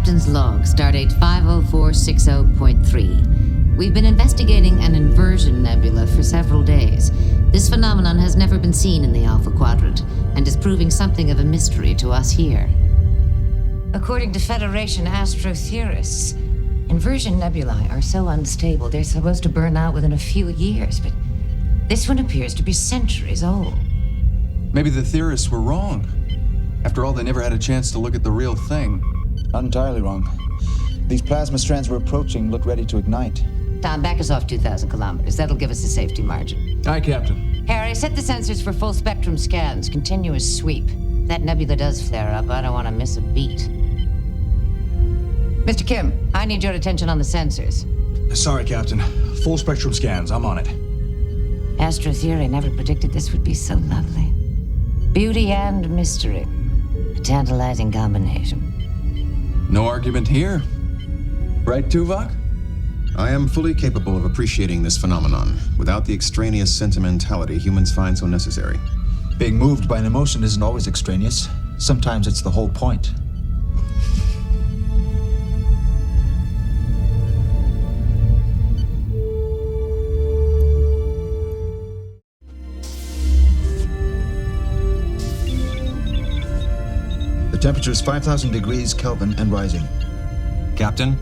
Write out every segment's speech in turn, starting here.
Captain's log, stardate 50460.3. We've been investigating an inversion nebula for several days. This phenomenon has never been seen in the Alpha Quadrant, and is proving something of a mystery to us here. According to Federation astrotheorists, inversion nebulae are so unstable they're supposed to burn out within a few years, but this one appears to be centuries old. Maybe the theorists were wrong. After all, they never had a chance to look at the real thing. Not entirely wrong. These plasma strands we're approaching look ready to ignite. Tom, back us off 2,000 kilometers. That'll give us a safety margin. Aye, Captain. Harry, set the sensors for full spectrum scans, continuous sweep. If that nebula does flare up, I don't want to miss a beat. Mr. Kim, I need your attention on the sensors. Sorry, Captain. Full spectrum scans. I'm on it. Astrotheory never predicted this would be so lovely. Beauty and mystery. A tantalizing combination. No argument here. Right, Tuvok? I am fully capable of appreciating this phenomenon without the extraneous sentimentality humans find so necessary. Being moved by an emotion isn't always extraneous. Sometimes it's the whole point. The temperature is 5,000 degrees Kelvin and rising. Captain?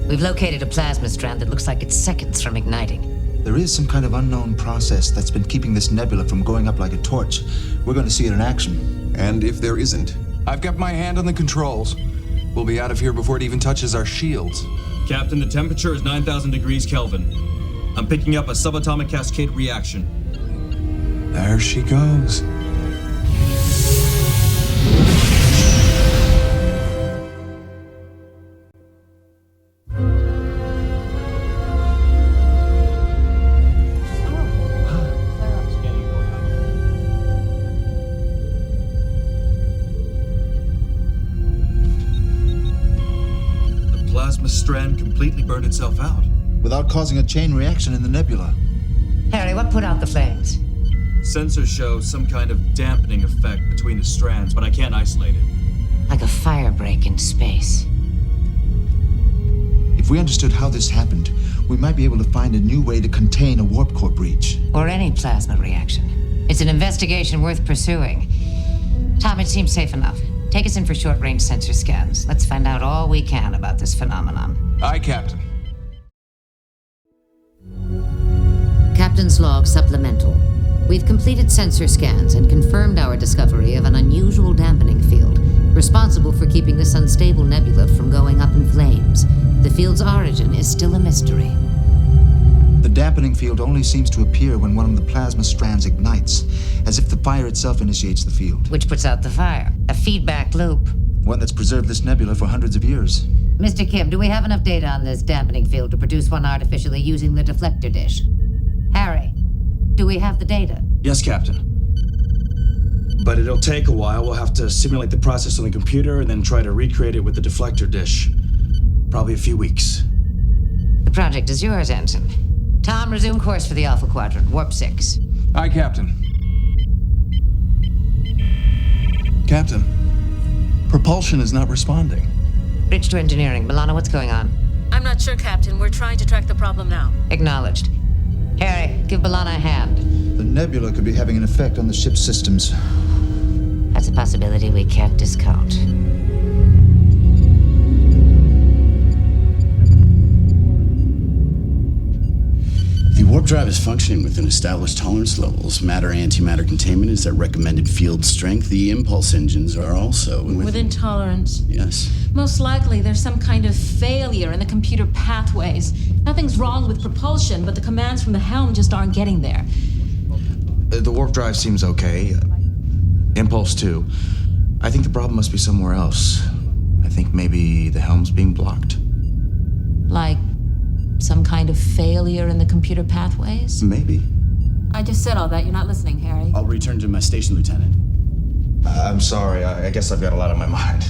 We've located a plasma strand that looks like it's seconds from igniting. There is some kind of unknown process that's been keeping this nebula from going up like a torch. We're going to see it in action. And if there isn't? I've got my hand on the controls. We'll be out of here before it even touches our shields. Captain, the temperature is 9,000 degrees Kelvin. I'm picking up a subatomic cascade reaction. There she goes. Plasma strand completely burned itself out. Without causing a chain reaction in the nebula. Harry, what put out the flames? Sensors show some kind of dampening effect between the strands, but I can't isolate it. Like a fire break in space. If we understood how this happened, we might be able to find a new way to contain a warp core breach. Or any plasma reaction. It's an investigation worth pursuing. Tom, it seems safe enough. Take us in for short-range sensor scans. Let's find out all we can about this phenomenon. Aye, Captain. Captain's log supplemental. We've completed sensor scans and confirmed our discovery of an unusual dampening field, responsible for keeping this unstable nebula from going up in flames. The field's origin is still a mystery. The dampening field only seems to appear when one of the plasma strands ignites, as if the fire itself initiates the field. Which puts out the fire. A feedback loop. One that's preserved this nebula for hundreds of years. Mr. Kim, do we have enough data on this dampening field to produce one artificially using the deflector dish? Harry, do we have the data? Yes, Captain. But it'll take a while. We'll have to simulate the process on the computer and then try to recreate it with the deflector dish. Probably a few weeks. The project is yours, Ensign. Tom, resume course for the Alpha Quadrant, warp 6. Aye, Captain. Captain, propulsion is not responding. Bridge to engineering. Milana, what's going on? I'm not sure, Captain. We're trying to track the problem now. Acknowledged. Harry, give Milana a hand. The nebula could be having an effect on the ship's systems. That's a possibility we can't discount. The warp drive is functioning within established tolerance levels. Matter-antimatter containment is at recommended field strength. The impulse engines are also Within tolerance. Yes. Most likely, there's some kind of failure in the computer pathways. Nothing's wrong with propulsion, but the commands from the helm just aren't getting there. The warp drive seems okay. Impulse too. I think the problem must be somewhere else. I think maybe the helm's being blocked. Like some kind of failure in the computer pathways? Maybe. I just said all that. You're not listening, Harry. I'll return to my station, Lieutenant. I'm sorry. I guess I've got a lot on my mind.